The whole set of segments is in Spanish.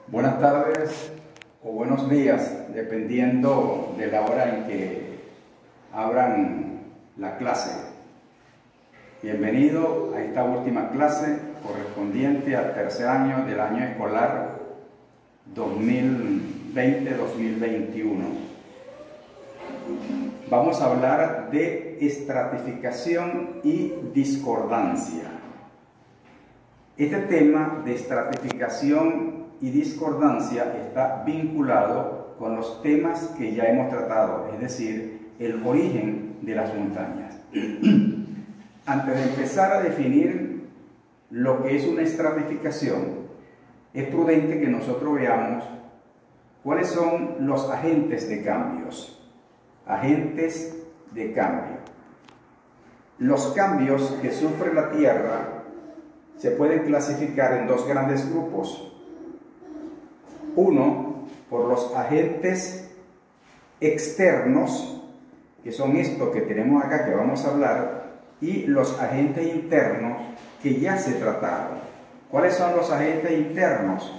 Buenas tardes o buenos días, dependiendo de la hora en que abran la clase. Bienvenido a esta última clase correspondiente al tercer año del año escolar 2020-2021. Vamos a hablar de estratificación y discordancia. Este tema de estratificación y discordancia está vinculado con los temas que ya hemos tratado, es decir, el origen de las montañas. Antes de empezar a definir lo que es una estratificación, es prudente que nosotros veamos cuáles son los agentes de cambios. Agentes de cambio. Los cambios que sufre la Tierra se pueden clasificar en dos grandes grupos. Uno, por los agentes externos, que son estos que tenemos acá, que vamos a hablar, y los agentes internos, que ya se trataron. ¿Cuáles son los agentes internos?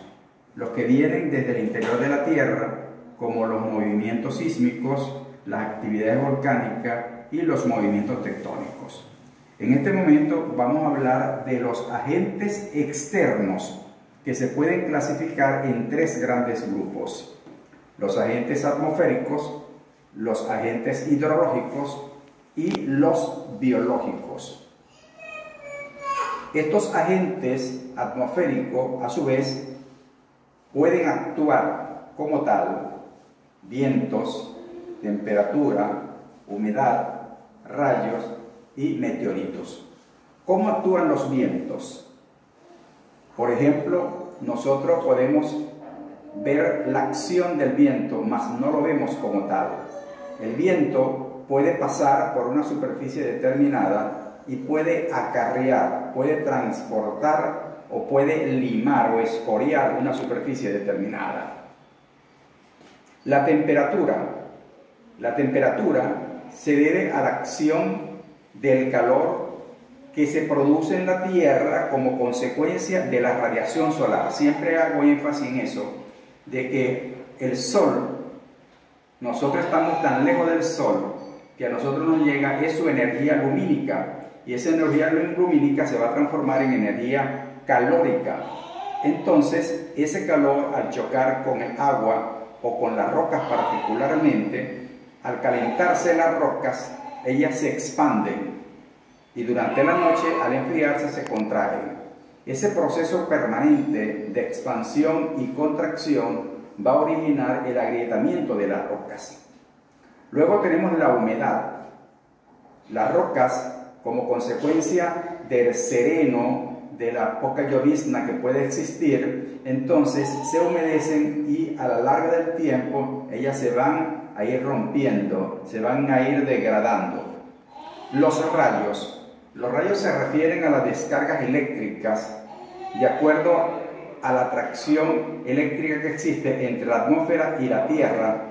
Los que vienen desde el interior de la Tierra, como los movimientos sísmicos, las actividades volcánicas y los movimientos tectónicos. En este momento vamos a hablar de los agentes externos, que se pueden clasificar en tres grandes grupos: los agentes atmosféricos, los agentes hidrológicos y los biológicos. Estos agentes atmosféricos, a su vez, pueden actuar como tal: vientos, temperatura, humedad, rayos y meteoritos. ¿Cómo actúan los vientos? Por ejemplo, nosotros podemos ver la acción del viento, mas no lo vemos como tal. El viento puede pasar por una superficie determinada y puede acarrear, puede transportar o puede limar o escoriar una superficie determinada. La temperatura se debe a la acción del calor que se produce en la Tierra como consecuencia de la radiación solar. Siempre hago énfasis en eso, de que el Sol, nosotros estamos tan lejos del Sol que a nosotros nos llega es su energía lumínica, y esa energía lumínica se va a transformar en energía calórica. Entonces, ese calor, al chocar con el agua o con las rocas particularmente, al calentarse las rocas, ellas se expanden, y durante la noche, al enfriarse, se contraen. Ese proceso permanente de expansión y contracción va a originar el agrietamiento de las rocas. Luego tenemos la humedad. Las rocas, como consecuencia del sereno, de la poca llovizna que puede existir, entonces se humedecen y a la larga del tiempo ellas se van a ir rompiendo, se van a ir degradando. Los rayos se refieren a las descargas eléctricas de acuerdo a la atracción eléctrica que existe entre la atmósfera y la Tierra,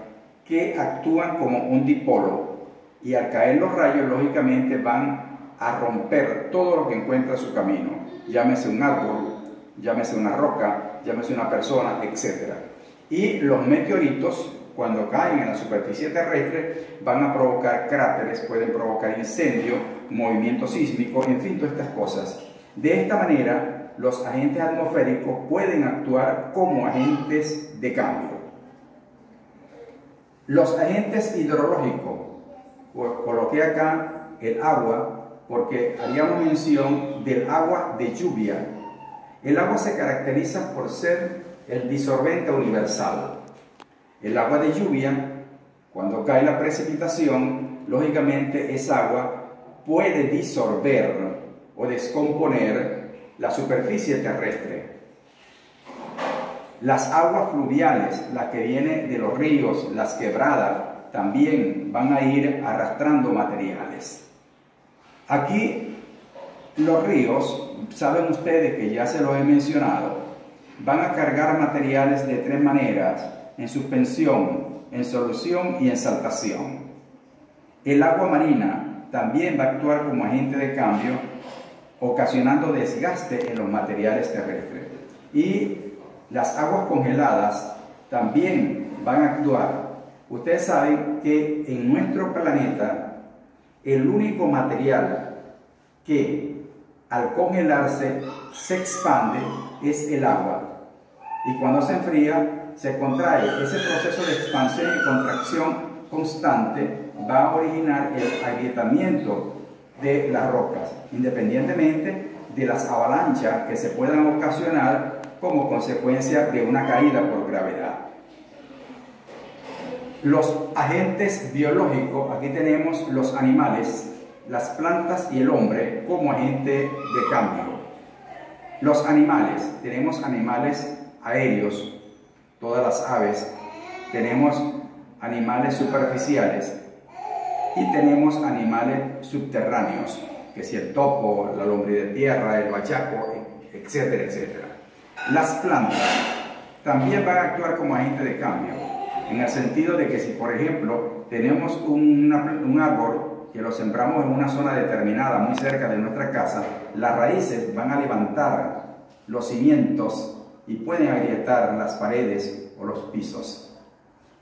que actúan como un dipolo, y al caer los rayos lógicamente van a romper todo lo que encuentra en su camino, llámese un árbol, llámese una roca, llámese una persona, etc. Y los meteoritos, cuando caen en la superficie terrestre, van a provocar cráteres, pueden provocar incendios, movimientos sísmicos, en fin, todas estas cosas. De esta manera, los agentes atmosféricos pueden actuar como agentes de cambio. Los agentes hidrológicos, coloqué acá el agua porque haríamos mención del agua de lluvia. El agua se caracteriza por ser el disolvente universal. El agua de lluvia, cuando cae la precipitación, lógicamente esa agua puede disolver o descomponer la superficie terrestre. Las aguas fluviales, las que vienen de los ríos, las quebradas, también van a ir arrastrando materiales. Aquí los ríos, saben ustedes que ya se los he mencionado, van a cargar materiales de tres maneras: en suspensión, en solución y en saltación. El agua marina también va a actuar como agente de cambio, ocasionando desgaste en los materiales terrestres. Y las aguas congeladas también van a actuar. Ustedes saben que en nuestro planeta el único material que al congelarse se expande es el agua, y cuando se enfría se contrae. Ese proceso de expansión y contracción constante va a originar el agrietamiento de las rocas, independientemente de las avalanchas que se puedan ocasionar como consecuencia de una caída por gravedad. Los agentes biológicos, aquí tenemos los animales, las plantas y el hombre como agente de cambio. Los animales, tenemos animales aéreos, todas las aves, tenemos animales superficiales y tenemos animales subterráneos, que si el topo, la lombriz de tierra, el bachaco, etcétera, etcétera. Las plantas también van a actuar como agente de cambio, en el sentido de que si, por ejemplo, tenemos un árbol que lo sembramos en una zona determinada, muy cerca de nuestra casa, las raíces van a levantar los cimientos y pueden agrietar las paredes o los pisos.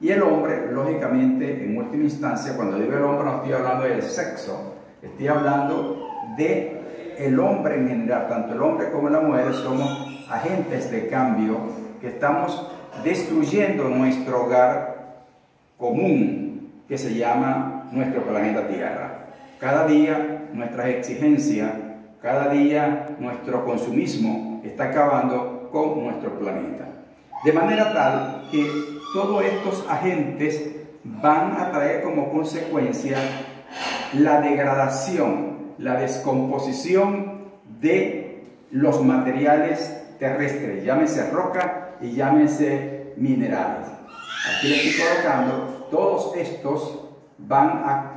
Y el hombre, lógicamente, en última instancia, cuando digo el hombre no estoy hablando del sexo, estoy hablando de el hombre en general. Tanto el hombre como la mujer somos agentes de cambio que estamos destruyendo nuestro hogar común, que se llama nuestro planeta Tierra. Cada día nuestras exigencias, cada día nuestro consumismo está acabando con nuestro planeta. De manera tal que todos estos agentes van a traer como consecuencia la degradación, la descomposición de los materiales terrestres, llámese roca y llámese minerales. Aquí le estoy colocando, todos estos van a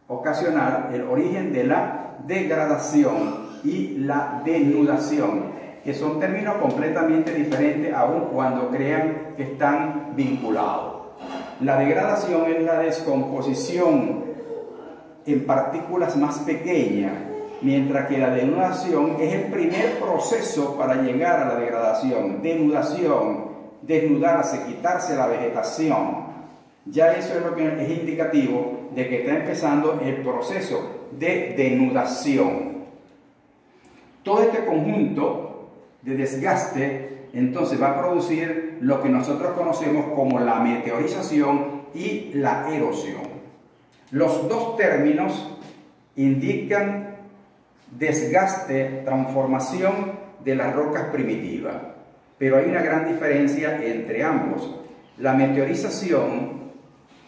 ocasionar el origen de la degradación y la denudación, que son términos completamente diferentes aun cuando crean que están vinculados. La degradación es la descomposición en partículas más pequeñas, mientras que la denudación es el primer proceso para llegar a la degradación. Denudación, desnudarse, quitarse la vegetación. Ya eso es lo que es indicativo de que está empezando el proceso de denudación. Todo este conjunto de desgaste entonces va a producir lo que nosotros conocemos como la meteorización y la erosión. Los dos términos indican desgaste, transformación de las rocas primitivas, pero hay una gran diferencia entre ambos. La meteorización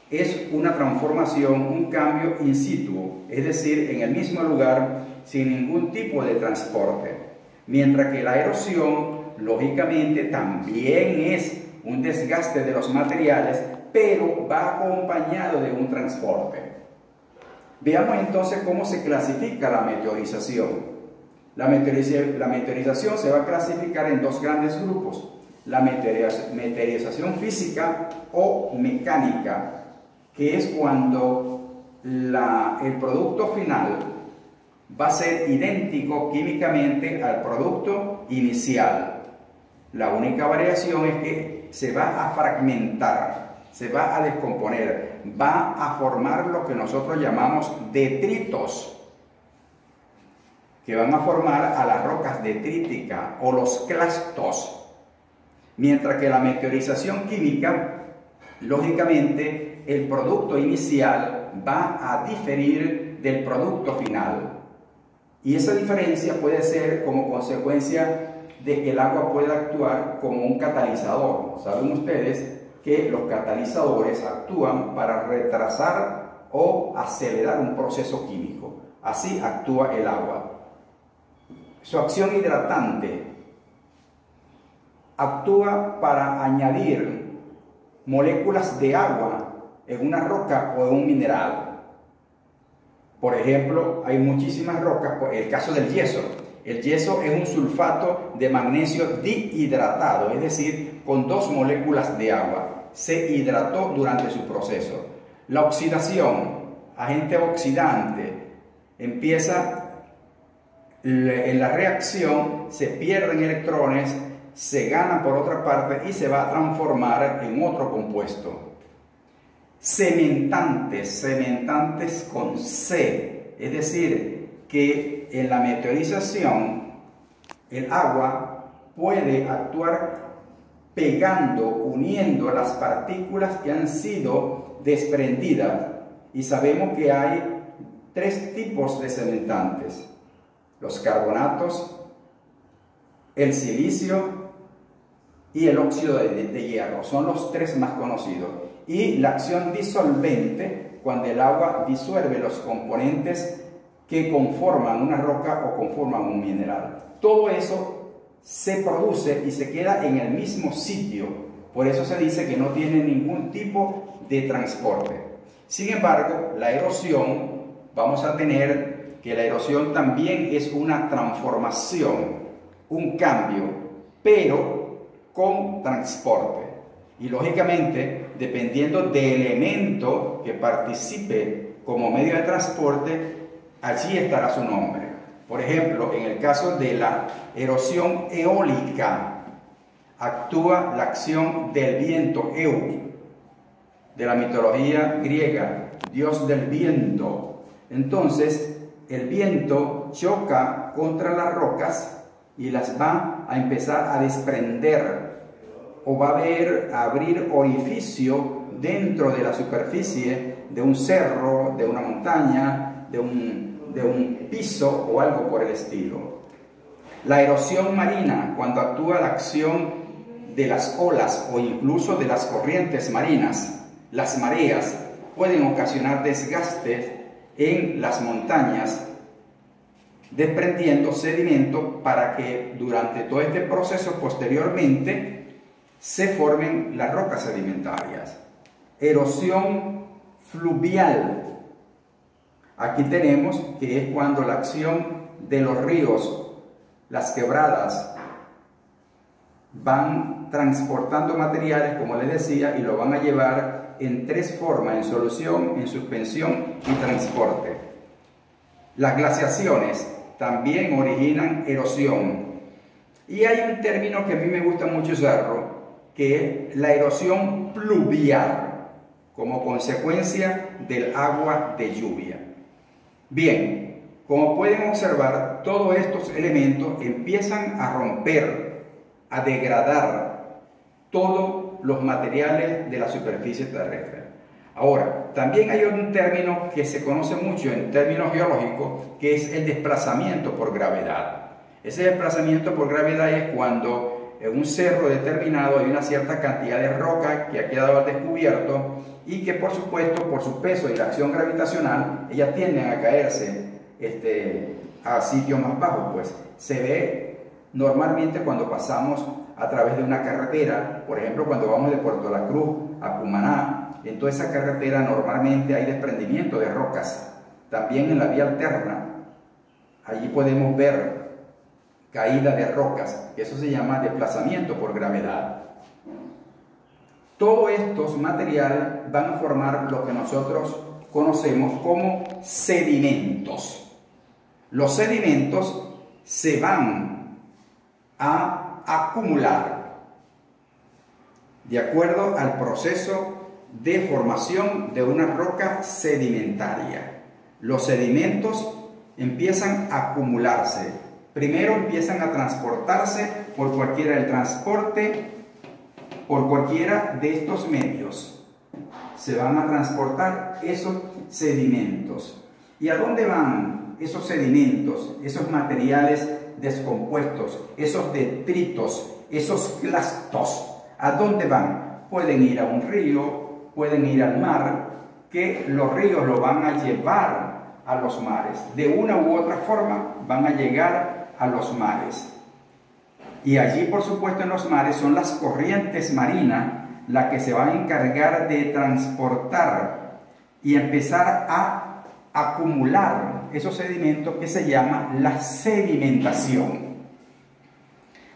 es una transformación, un cambio in situ, es decir, en el mismo lugar, sin ningún tipo de transporte. Mientras que la erosión, lógicamente, también es un desgaste de los materiales, pero va acompañado de un transporte. Veamos entonces cómo se clasifica la meteorización. La meteorización se va a clasificar en dos grandes grupos: la meteorización física o mecánica, que es cuando el producto final va a ser idéntico químicamente al producto inicial. La única variación es que se va a fragmentar, se va a descomponer, va a formar lo que nosotros llamamos detritos, que van a formar a las rocas detríticas o los clastos. Mientras que la meteorización química, lógicamente, el producto inicial va a diferir del producto final. Y esa diferencia puede ser como consecuencia de que el agua pueda actuar como un catalizador. Saben ustedes que los catalizadores actúan para retrasar o acelerar un proceso químico. Así actúa el agua. Su acción hidratante actúa para añadir moléculas de agua en una roca o en un mineral. Por ejemplo, hay muchísimas rocas, el caso del yeso. El yeso es un sulfato de magnesio dihidratado, es decir, con dos moléculas de agua. Se hidrató durante su proceso. La oxidación, agente oxidante, empieza en la reacción, se pierden electrones se gana por otra parte y se va a transformar en otro compuesto. Cementantes, cementantes con C, es decir, que en la meteorización el agua puede actuar pegando, uniendo las partículas que han sido desprendidas. Y sabemos que hay 3 tipos de cementantes: los carbonatos, el silicio y el óxido de hierro. Son los 3 más conocidos. Y la acción disolvente, cuando el agua disuelve los componentes que conforman una roca o conforman un mineral. Todo eso se produce y se queda en el mismo sitio. Por eso se dice que no tiene ningún tipo de transporte. Sin embargo, la erosión, vamos a tener que la erosión también es una transformación, un cambio, pero con transporte. Y lógicamente, dependiendo del elemento que participe como medio de transporte, allí estará su nombre. Por ejemplo, en el caso de la erosión eólica, actúa la acción del viento Eus, de la mitología griega, dios del viento. Entonces, el viento choca contra las rocas y las va a empezar a desprender, o va a abrir orificio dentro de la superficie de un cerro, de una montaña, de un piso o algo por el estilo. La erosión marina, cuando actúa la acción de las olas o incluso de las corrientes marinas, las mareas pueden ocasionar desgastes en las montañas, desprendiendo sedimento para que durante todo este proceso posteriormente se formen las rocas sedimentarias. Erosión fluvial. Aquí tenemos que es cuando la acción de los ríos, las quebradas, van transportando materiales, como les decía, y lo van a llevar en 3 formas: en solución, en suspensión y transporte. Las glaciaciones también originan erosión. Y hay un término que a mí me gusta mucho usarlo, que es la erosión pluvial, como consecuencia del agua de lluvia. Bien, como pueden observar, todos estos elementos empiezan a romper, a degradar todos los materiales de la superficie terrestre. Ahora, también hay un término que se conoce mucho en términos geológicos, que es el desplazamiento por gravedad. Ese desplazamiento por gravedad es cuando en un cerro determinado hay una cierta cantidad de roca que ha quedado al descubierto y que, por supuesto, por su peso y la acción gravitacional, ellas tienden a caerse a sitios más bajos. Pues se ve normalmente cuando pasamos a través de una carretera, por ejemplo, cuando vamos de Puerto La Cruz a Cumaná. En toda esa carretera normalmente hay desprendimiento de rocas. También en la vía alterna, allí podemos ver caída de rocas. Eso se llama desplazamiento por gravedad. Todos estos materiales van a formar lo que nosotros conocemos como sedimentos. Los sedimentos se van a acumular de acuerdo al proceso de formación de una roca sedimentaria. Los sedimentos empiezan a acumularse. Primero empiezan a transportarse por cualquiera del transporte, por cualquiera de estos medios. Se van a transportar esos sedimentos. ¿Y a dónde van esos sedimentos, esos materiales descompuestos, esos detritos, esos clastos? ¿A dónde van? Pueden ir a un río, pueden ir al mar, que los ríos lo van a llevar a los mares. De una u otra forma van a llegar a los mares. Y allí, por supuesto, en los mares son las corrientes marinas las que se van a encargar de transportar y empezar a acumular esos sedimentos, que se llama la sedimentación.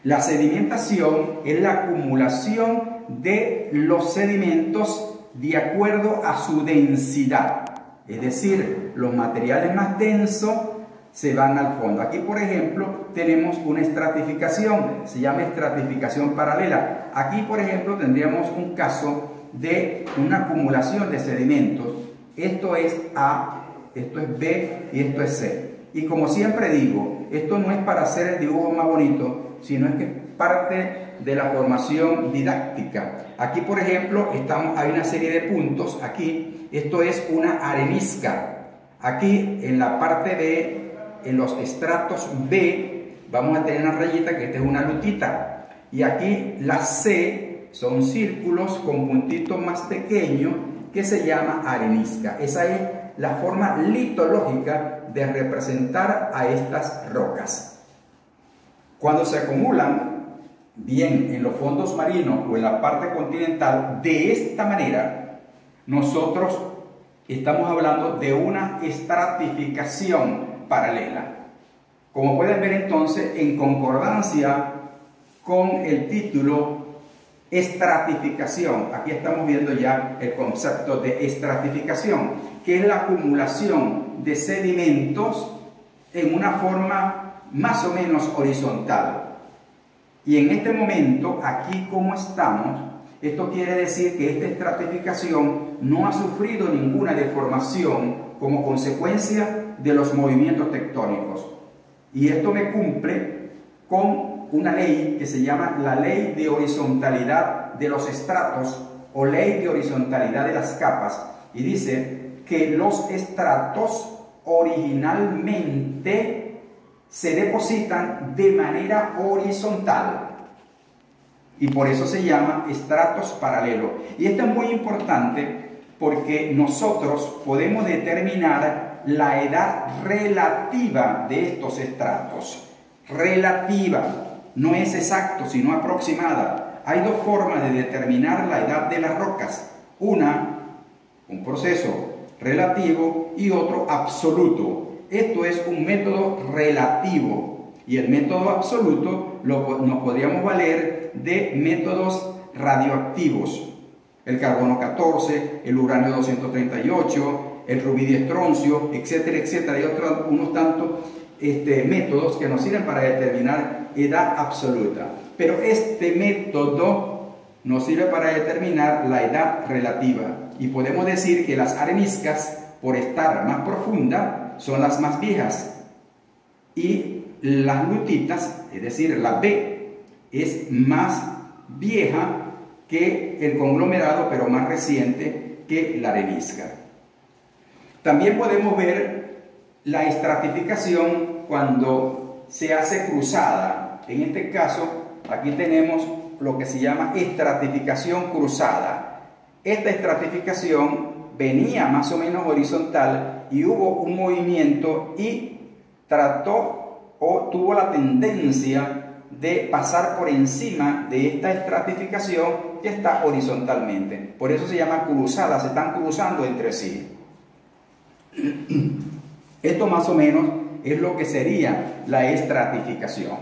La sedimentación es la acumulación de los sedimentos de acuerdo a su densidad. Es decir, los materiales más densos se van al fondo. Aquí, por ejemplo, tenemos una estratificación, se llama estratificación paralela. Aquí, por ejemplo, tendríamos un caso de una acumulación de sedimentos. Esto es A, esto es B y esto es C. Y como siempre digo, esto no es para hacer el dibujo más bonito, sino es que es parte de la formación didáctica. Aquí, por ejemplo, hay una serie de puntos. Aquí, esto es una arenisca. Aquí, en la parte B, en los estratos B, vamos a tener una rayita que esta es una lutita. Y aquí la C son círculos con puntitos más pequeños que se llama arenisca. Esa es la forma litológica de representar a estas rocas. Cuando se acumulan bien en los fondos marinos o en la parte continental de esta manera, nosotros estamos hablando de una estratificación paralela. Como pueden ver entonces, en concordancia con el título estratificación, aquí estamos viendo ya el concepto de estratificación, que es la acumulación de sedimentos en una forma más o menos horizontal. Y en este momento, aquí como estamos, esto quiere decir que esta estratificación no ha sufrido ninguna deformación como consecuencia de los movimientos tectónicos. Y esto me cumple con una ley que se llama la ley de horizontalidad de los estratos o ley de horizontalidad de las capas. Y dice que los estratos originalmente se depositan de manera horizontal. Y por eso se llama estratos paralelos. Y esto es muy importante porque nosotros podemos determinar la edad relativa de estos estratos. Relativa, no es exacto, sino aproximada. Hay dos formas de determinar la edad de las rocas. Una, un proceso relativo, y otro absoluto. Esto es un método relativo. Y el método absoluto nos podríamos valer de métodos radioactivos. El carbono 14, el uranio 238, el rubí estroncio, etcétera, etcétera. Hay unos tantos métodos que nos sirven para determinar edad absoluta. Pero este método nos sirve para determinar la edad relativa. Y podemos decir que las areniscas, por estar más profundas, son las más viejas. Y las lutitas, es decir, la B, es más vieja que el conglomerado, pero más reciente que la arenisca. También podemos ver la estratificación cuando se hace cruzada. En este caso, aquí tenemos lo que se llama estratificación cruzada. Esta estratificación venía más o menos horizontal y hubo un movimiento y trató o tuvo la tendencia de pasar por encima de esta estratificación que está horizontalmente. Por eso se llama cruzada, se están cruzando entre sí. Esto más o menos es lo que sería la estratificación.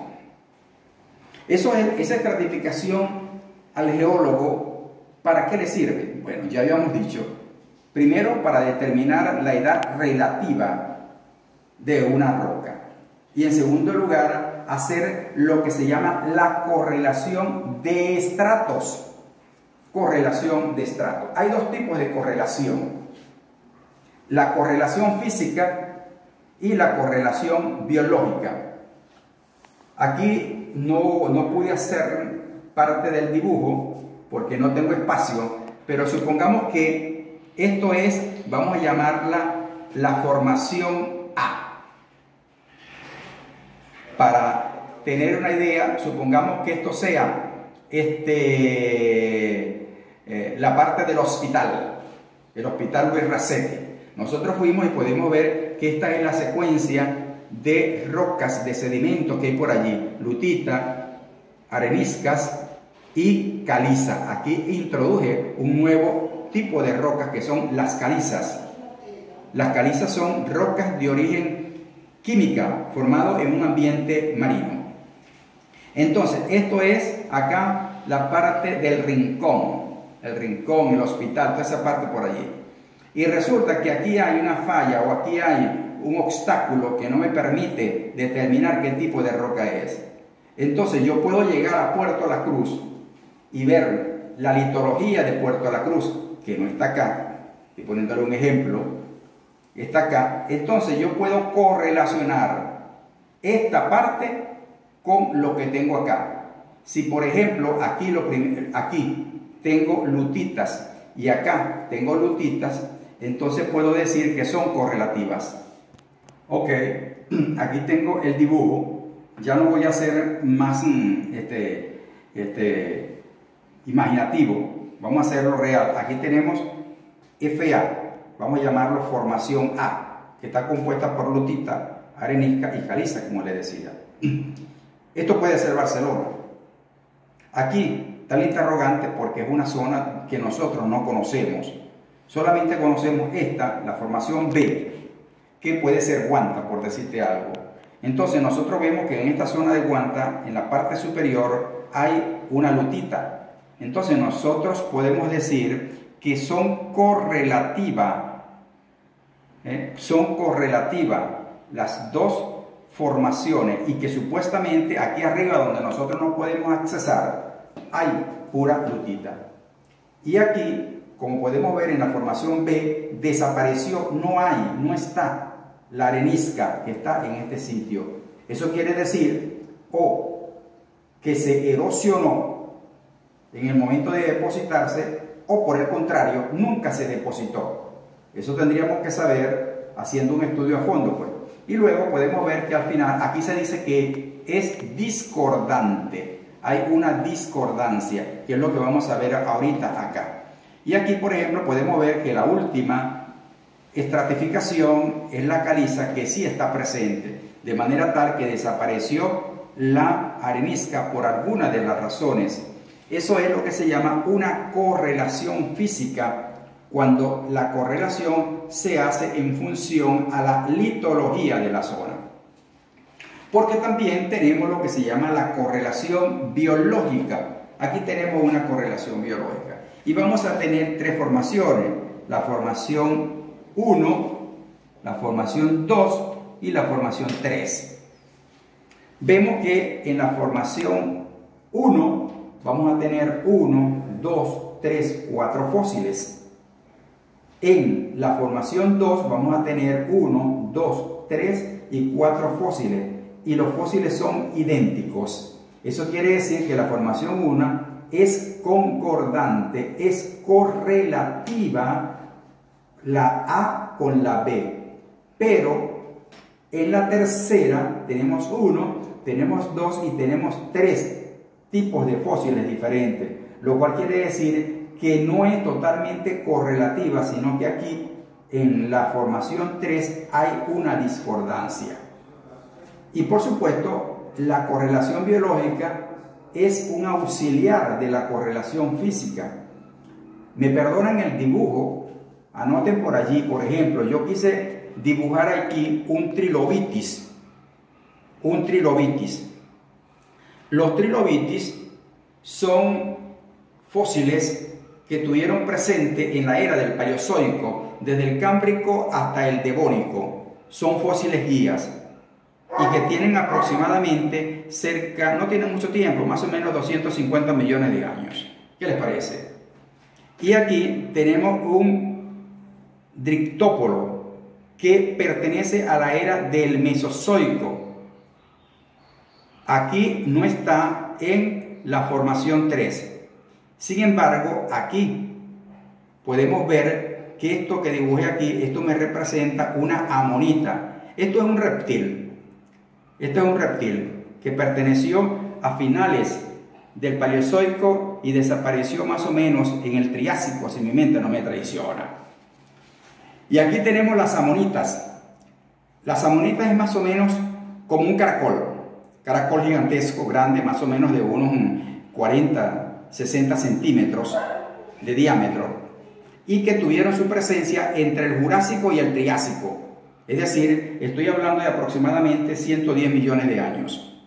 Esa estratificación al geólogo, ¿para qué le sirve? Bueno, ya habíamos dicho, primero para determinar la edad relativa de una roca. Y en segundo lugar, hacer lo que se llama la correlación de estratos. Correlación de estratos. Hay dos tipos de correlación. La correlación física y la correlación biológica. Aquí no pude hacer parte del dibujo porque no tengo espacio, pero supongamos que esto es, vamos a llamarla la formación A. Para tener una idea, supongamos que esto sea la parte del hospital, el hospital Luis Racetti. Nosotros fuimos y podemos ver que esta es la secuencia de rocas, de sedimentos que hay por allí: lutita, areniscas y caliza. Aquí introduje un nuevo tipo de rocas que son las calizas. Las calizas son rocas de origen química, formado en un ambiente marino. Entonces, esto es acá la parte del rincón, el hospital, toda esa parte por allí. Y resulta que aquí hay una falla o aquí hay un obstáculo que no me permite determinar qué tipo de roca es. Entonces yo puedo llegar a Puerto La Cruz y ver la litología de Puerto La Cruz, que no está acá, estoy poniéndole un ejemplo, está acá. Entonces yo puedo correlacionar esta parte con lo que tengo acá. Si por ejemplo aquí tengo lutitas y acá tengo lutitas, entonces puedo decir que son correlativas. Ok, aquí tengo el dibujo. Ya no voy a hacer más imaginativo, vamos a hacerlo real. Aquí tenemos FA, vamos a llamarlo formación A, que está compuesta por lutita, arenisca y caliza, como le decía. Esto puede ser Barcelona. Aquí está el interrogante porque es una zona que nosotros no conocemos. Solamente conocemos esta, la formación B, que puede ser Guanta, por decirte algo. Entonces nosotros vemos que en esta zona de Guanta, en la parte superior, hay una lutita. Entonces nosotros podemos decir que son correlativas las dos formaciones, y que supuestamente aquí arriba donde nosotros no podemos accesar hay pura lutita. Y aquí, como podemos ver en la formación B, desapareció, no está la arenisca que está en este sitio. Eso quiere decir o que se erosionó en el momento de depositarse, o por el contrario, nunca se depositó. Eso tendríamos que saber haciendo un estudio a fondo, pues. Y luego podemos ver que al final aquí se dice que es discordante. Hay una discordancia, que es lo que vamos a ver ahorita acá. Y aquí, por ejemplo, podemos ver que la última estratificación es la caliza, que sí está presente, de manera tal que desapareció la arenisca por alguna de las razones. Eso es lo que se llama una correlación física, cuando la correlación se hace en función a la litología de la zona. Porque también tenemos lo que se llama la correlación biológica. Aquí tenemos una correlación biológica. Y vamos a tener tres formaciones: la formación 1, la formación 2 y la formación 3. Vemos que en la formación 1 vamos a tener 1, 2, 3, 4 fósiles. En la formación 2 vamos a tener 1, 2, 3 y 4 fósiles. Y los fósiles son idénticos. Eso quiere decir que la formación 1 es concordante, es correlativa la A con la B. Pero en la tercera tenemos 1, tenemos 2 y tenemos 3 tipos de fósiles diferentes. Lo cual quiere decir que no es totalmente correlativa, sino que aquí en la formación 3 hay una discordancia. Y por supuesto, la correlación biológica es un auxiliar de la correlación física. Me perdonan el dibujo, anoten por allí, por ejemplo, yo quise dibujar aquí un trilobitis. Un trilobitis. Los trilobitis son fósiles que tuvieron presente en la era del Paleozoico, desde el Cámbrico hasta el Devónico. Son fósiles guías y que tienen aproximadamente no tienen mucho tiempo, más o menos 250 millones de años. ¿Qué les parece? Y aquí tenemos un Dryctópolo que pertenece a la era del Mesozoico. Aquí no está en la formación 3. Sin embargo, aquí podemos ver que esto que dibujé aquí, esto me representa una amonita. Esto es un reptil. Este es un reptil que perteneció a finales del Paleozoico y desapareció más o menos en el Triásico, si mi mente no me traiciona. Y aquí tenemos las amonitas. Las amonitas es más o menos como un caracol gigantesco, grande, más o menos de unos 40-60 centímetros de diámetro, y que tuvieron su presencia entre el Jurásico y el Triásico. Es decir, estoy hablando de aproximadamente 110 millones de años.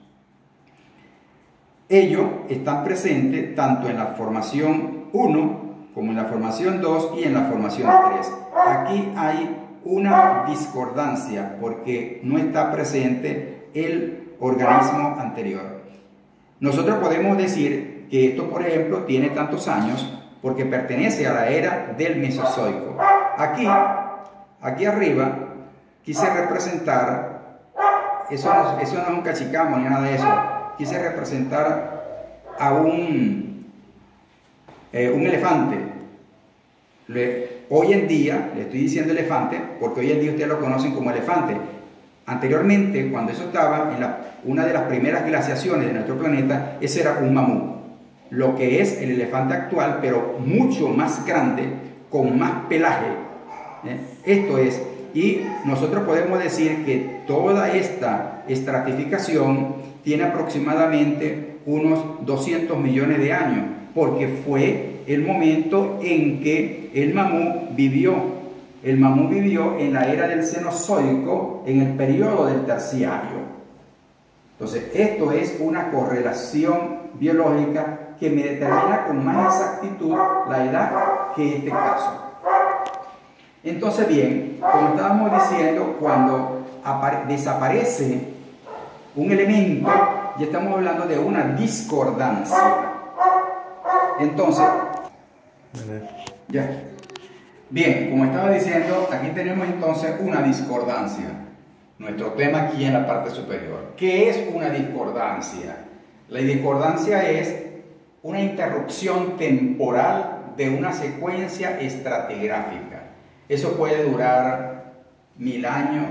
Ellos están presentes tanto en la formación 1 como en la formación 2 y en la formación 3. Aquí hay una discordancia porque no está presente el organismo anterior. Nosotros podemos decir que esto, por ejemplo, tiene tantos años porque pertenece a la era del Mesozoico. Aquí arriba quise representar, eso no es un cachicamo ni nada de eso, quise representar a un elefante. Hoy en día, le estoy diciendo elefante porque hoy en día ustedes lo conocen como elefante. Anteriormente, cuando eso estaba en una de las primeras glaciaciones de nuestro planeta, ese era un mamut, lo que es el elefante actual, pero mucho más grande, con más pelaje. Esto es, y nosotros podemos decir que toda esta estratificación tiene aproximadamente unos 200 millones de años, porque fue el momento en que el mamut vivió. El mamut vivió en la era del Cenozoico, en el periodo del Terciario. Entonces, esto es una correlación biológica que me determina con más exactitud la edad que este caso. Entonces, bien, como estábamos diciendo, cuando desaparece un elemento, ya estamos hablando de una discordancia. Entonces, ya. Bien, como estaba diciendo, aquí tenemos entonces una discordancia. Nuestro tema aquí en la parte superior. ¿Qué es una discordancia? La discordancia es una interrupción temporal de una secuencia estratigráfica. Eso puede durar 1000 años,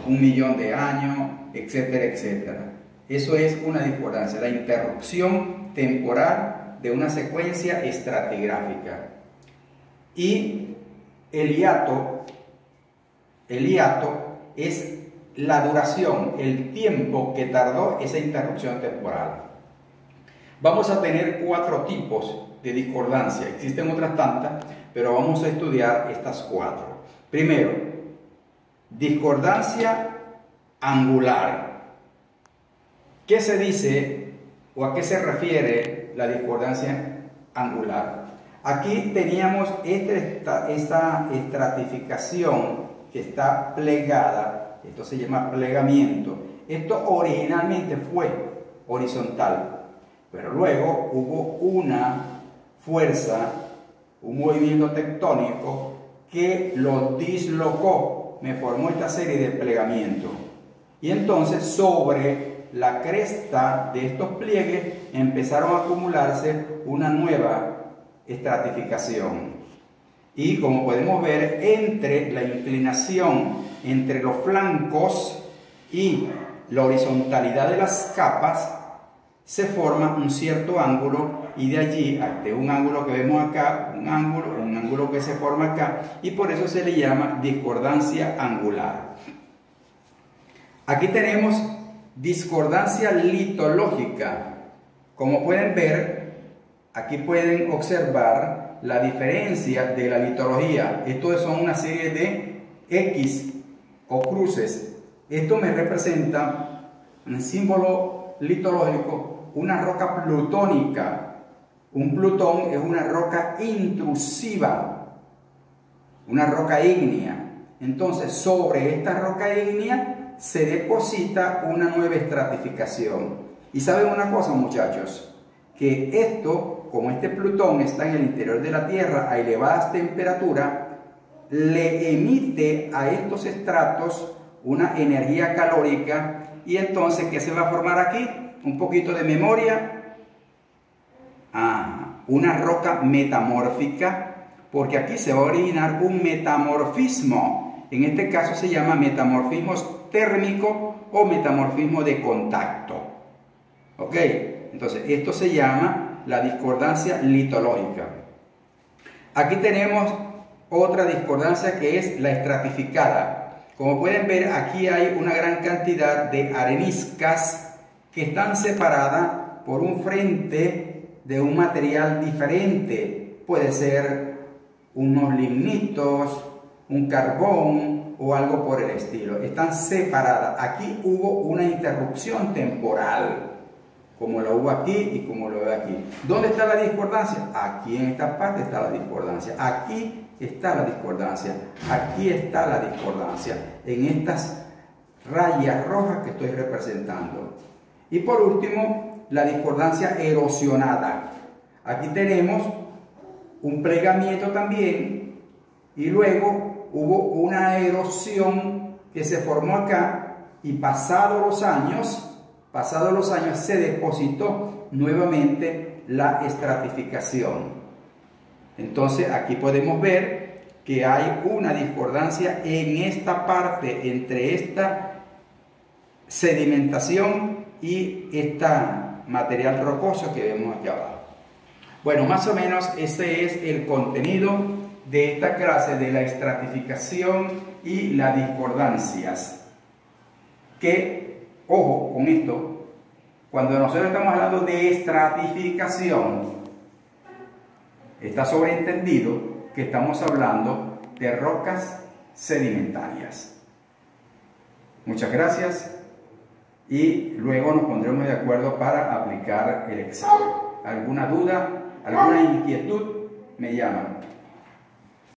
1.000.000 de años, etcétera, etcétera. Eso es una discordancia, la interrupción temporal de una secuencia estratigráfica. Y el hiato es la duración, el tiempo que tardó esa interrupción temporal. Vamos a tener 4 tipos de discordancia. Existen otras tantas, pero vamos a estudiar estas 4. Primero, discordancia angular. ¿Qué se dice o a qué se refiere la discordancia angular? Aquí teníamos esta estratificación que está plegada, esto se llama plegamiento. Esto originalmente fue horizontal, pero luego hubo una fuerza, un movimiento tectónico que lo dislocó, me formó esta serie de plegamientos. Y entonces sobre la cresta de estos pliegues empezaron a acumularse una nueva estratificación. Y como podemos ver, entre la inclinación entre los flancos y la horizontalidad de las capas se forma un cierto ángulo, y de allí, de un ángulo que vemos acá, un ángulo que se forma acá, y por eso se le llama discordancia angular. Aquí tenemos discordancia litológica. Como pueden ver, aquí pueden observar la diferencia de la litología. Estos son una serie de X o cruces. Esto me representa un símbolo litológico, una roca plutónica. Un plutón es una roca intrusiva, una roca ígnea. Entonces, sobre esta roca ígnea se deposita una nueva estratificación. Y saben una cosa, muchachos, que esto, como este Plutón está en el interior de la Tierra a elevadas temperaturas, le emite a estos estratos una energía calórica. Y entonces, ¿qué se va a formar aquí? Un poquito de memoria. Una roca metamórfica, porque aquí se va a originar un metamorfismo. En este caso se llama metamorfismo térmico o metamorfismo de contacto. ¿Ok? Entonces, esto se llama la discordancia litológica. Aquí tenemos otra discordancia que es la estratificada. Como pueden ver, aquí hay una gran cantidad de areniscas que están separadas por un frente de un material diferente. Puede ser unos lignitos, un carbón o algo por el estilo. Están separadas. Aquí hubo una interrupción temporal. como lo hubo aquí y como lo veo aquí. ¿Dónde está la discordancia? Aquí en esta parte está la discordancia. Aquí está la discordancia. Aquí está la discordancia. En estas rayas rojas que estoy representando. Y por último, la discordancia erosionada. Aquí tenemos un plegamiento también y luego hubo una erosión que se formó acá y pasados los años se depositó nuevamente la estratificación. Entonces aquí podemos ver que hay una discordancia en esta parte entre esta sedimentación y este material rocoso que vemos aquí abajo. Bueno, más o menos ese es el contenido de esta clase de la estratificación y las discordancias. Que, ojo con esto, cuando nosotros estamos hablando de estratificación, está sobreentendido que estamos hablando de rocas sedimentarias. Muchas gracias y luego nos pondremos de acuerdo para aplicar el examen. ¿Alguna duda? ¿Alguna inquietud? Me llaman.